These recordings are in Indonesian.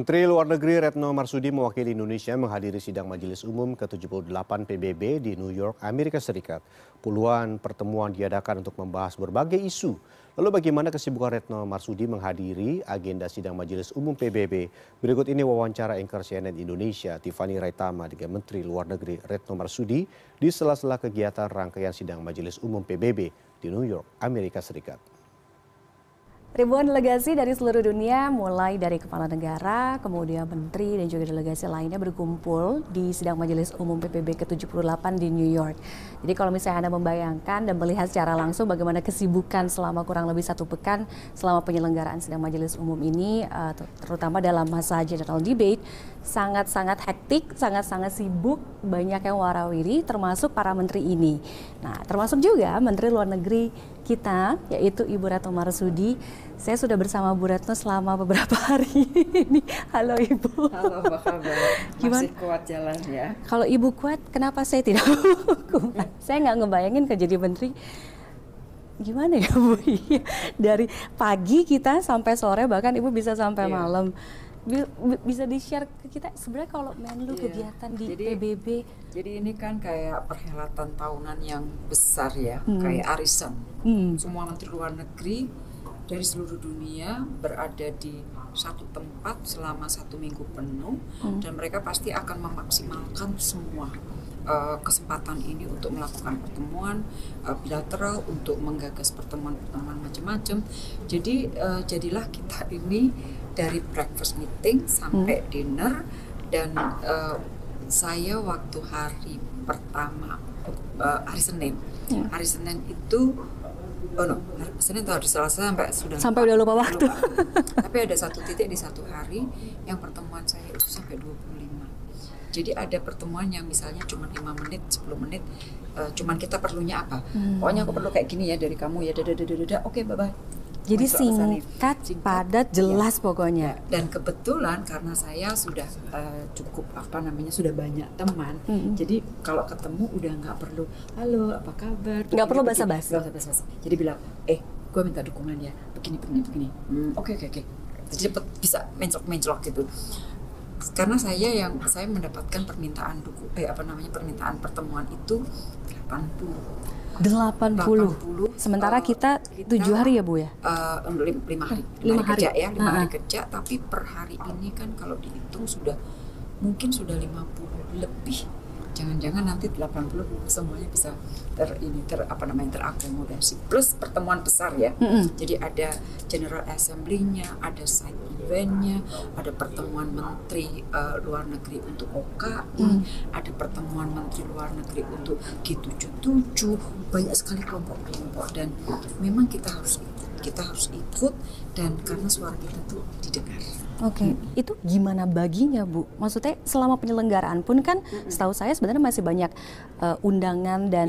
Menteri Luar Negeri Retno Marsudi mewakili Indonesia menghadiri sidang Majelis Umum ke-78 PBB di New York, Amerika Serikat. Puluhan pertemuan diadakan untuk membahas berbagai isu. Lalu bagaimana kesibukan Retno Marsudi menghadiri agenda sidang Majelis Umum PBB? Berikut ini wawancara anchor CNN Indonesia Tiffany Raitama dengan Menteri Luar Negeri Retno Marsudi di sela-sela kegiatan rangkaian sidang Majelis Umum PBB di New York, Amerika Serikat. Ribuan delegasi dari seluruh dunia, mulai dari kepala negara, kemudian menteri dan juga delegasi lainnya berkumpul di sidang Majelis Umum PBB ke-78 di New York. Jadi kalau misalnya Anda membayangkan dan melihat secara langsung bagaimana kesibukan selama kurang lebih 1 pekan selama penyelenggaraan sidang Majelis Umum ini, terutama dalam masa general debate, sangat-sangat hektik, sangat-sangat sibuk, banyak yang warawiri, termasuk para menteri ini. Nah, termasuk juga Menteri Luar Negeri kita, yaitu Ibu Retno Marsudi. Saya sudah bersama Bu Retno selama beberapa hari ini. Halo Ibu. Halo, apa kabar? Masih kuat jalan ya? Kalau Ibu kuat, kenapa saya tidak kuat? Saya nggak ngebayangin ke jadi menteri. Gimana ya Bu? Dari pagi kita sampai sore, bahkan Ibu bisa sampai malam. Bisa di-share ke kita sebenarnya kalau Menlu kegiatan di PBB. Jadi ini kan kayak perhelatan tahunan yang besar ya, kayak arisan. Semua menteri luar negeri dari seluruh dunia berada di satu tempat selama 1 minggu penuh, dan mereka pasti akan memaksimalkan semua kesempatan ini untuk melakukan pertemuan bilateral, untuk menggagas pertemuan-pertemuan macam-macam. Jadi jadilah kita ini dari breakfast meeting sampai dinner, dan saya waktu hari pertama hari Senin itu hari Senin atau hari Selasa sampai udah lupa waktu. Tapi ada satu titik di satu hari yang pertemuan saya itu sampai 25. Jadi ada pertemuan yang misalnya cuma 5 menit, 10 menit, cuman kita perlunya apa? Pokoknya aku perlu kayak gini ya dari kamu ya, oke, bye-bye. Jadi singkat, padat, jelas pokoknya. Dan kebetulan karena saya sudah cukup sudah banyak teman, jadi kalau ketemu udah nggak perlu halo apa kabar, nggak perlu basa-basi. Jadi bilang gue minta dukungan ya, begini. Oke. Jadi cepet bisa menclok gitu. Karena saya mendapatkan permintaan permintaan pertemuan itu 80. Sementara kita 7 hari ya Bu ya? 5 hari. 5 hari kerja ya, 5 hari kerja. Tapi per hari ini kan kalau dihitung mungkin sudah 50 lebih. Jangan-jangan nanti 80 semuanya bisa terakomodasi. Plus pertemuan besar ya. Jadi ada General Assembly-nya, ada side event-nya, ada pertemuan menteri luar negeri untuk OKI, ada pertemuan menteri luar negeri untuk G77, banyak sekali kelompok-kelompok, dan memang kita harus ikut, dan karena suara kita tuh didengar. Oke, itu gimana baginya Bu? Maksudnya selama penyelenggaraan pun kan setahu saya sebenarnya masih banyak undangan dan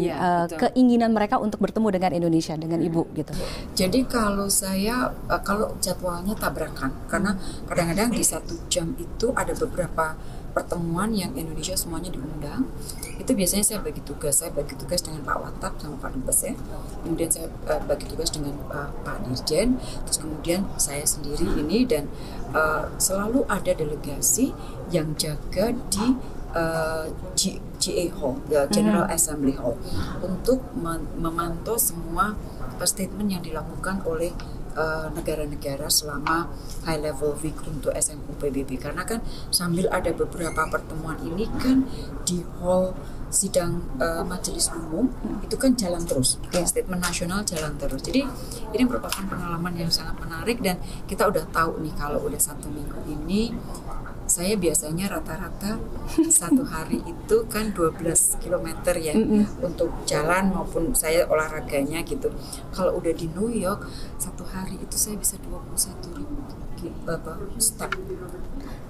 keinginan mereka untuk bertemu dengan Indonesia, dengan Ibu gitu. Jadi kalau jadwalnya tabrakan, karena kadang-kadang di 1 jam itu ada beberapa pertemuan yang Indonesia semuanya diundang. Itu biasanya saya bagi tugas dengan Pak Watap sama Pak Dubes ya. Kemudian saya bagi tugas dengan Pak Dirjen, terus kemudian saya sendiri ini, dan selalu ada delegasi yang jaga di GA Hall, General Assembly Hall, untuk memantau semua statement yang dilakukan oleh negara-negara selama high level week untuk SMU PBB. Karena kan sambil ada beberapa pertemuan ini kan di hall sidang Majelis Umum itu kan jalan terus, statement nasional jalan terus. Jadi ini merupakan pengalaman yang sangat menarik, dan kita udah tahu nih kalau udah 1 minggu ini, saya biasanya rata-rata 1 hari itu kan 12 km ya, untuk jalan maupun saya olahraganya gitu. Kalau udah di New York 1 hari itu saya bisa 21.000 step.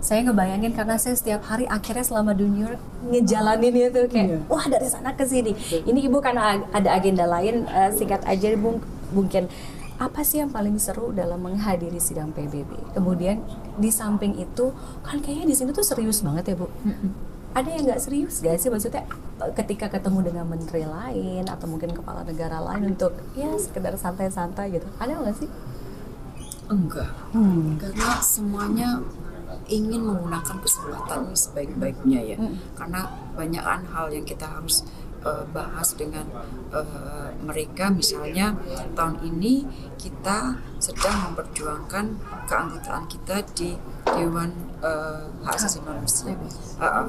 Saya ngebayangin karena saya setiap hari akhirnya selama di New York ngejalanin itu kayak wah dari sana ke sini. Ini Ibu karena ada agenda lain, singkat aja mungkin apa sih yang paling seru dalam menghadiri sidang PBB? Kemudian di samping itu kan kayaknya di sini tuh serius banget ya Bu. Ada yang nggak serius gak sih, maksudnya ketika ketemu dengan menteri lain atau mungkin kepala negara lain untuk ya sekedar santai-santai gitu? Ada nggak sih? Enggak, karena semuanya ingin menggunakan kesempatan ini sebaik-baiknya ya, karena banyak hal yang kita harus bahas dengan mereka. Misalnya tahun ini kita sedang memperjuangkan keanggotaan kita di Dewan Hak Asasi Manusia,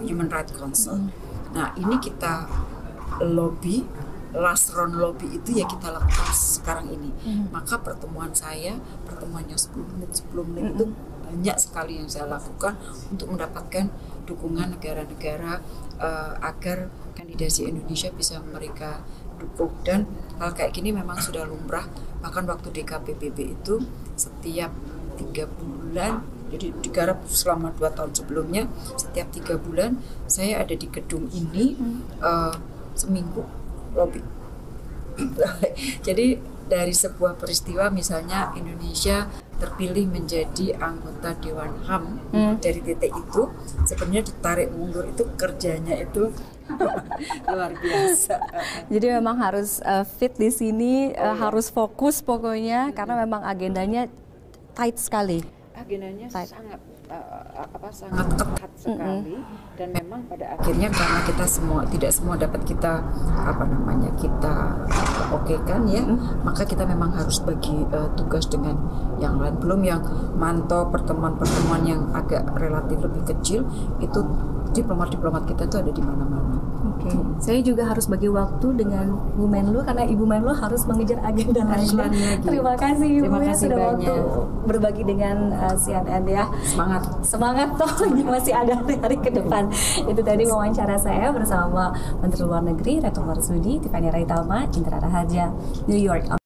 Human Rights Council. Nah ini kita lobby, last round lobby itu ya kita lakukan sekarang ini. Maka pertemuan yang 10 menit itu banyak sekali yang saya lakukan untuk mendapatkan dukungan negara-negara agar kandidasi Indonesia bisa mereka dukung. Dan hal kayak gini memang sudah lumrah. Bahkan waktu DKPBB itu setiap 3 bulan, jadi digarap selama 2 tahun sebelumnya, setiap 3 bulan saya ada di gedung ini seminggu lobby. Jadi dari sebuah peristiwa, misalnya Indonesia terpilih menjadi anggota Dewan HAM, dari titik itu sebenarnya ditarik mundur itu kerjanya itu luar biasa. Jadi memang harus fit di sini, harus fokus pokoknya, karena memang agendanya tight sekali. Agendanya sangat sangat ketat sekali, dan memang pada akhirnya karena kita tidak semua dapat kita kita oke kan ya, maka kita memang harus bagi tugas dengan yang lain. Belum yang mantau pertemuan-pertemuan yang agak relatif lebih kecil, itu diplomat kita itu ada di mana-mana. Oke. Saya juga harus bagi waktu dengan Bu Menlu, karena Ibu Menlu harus mengejar agenda lainnya. Terima kasih Ibu ya sudah waktu berbagi dengan CNN ya. Semangat toh masih ada hari ke depan. Itu tadi wawancara saya bersama Menteri Luar Negeri Retno Marsudi, Tiffany Raitama, Indra Raharja, New York.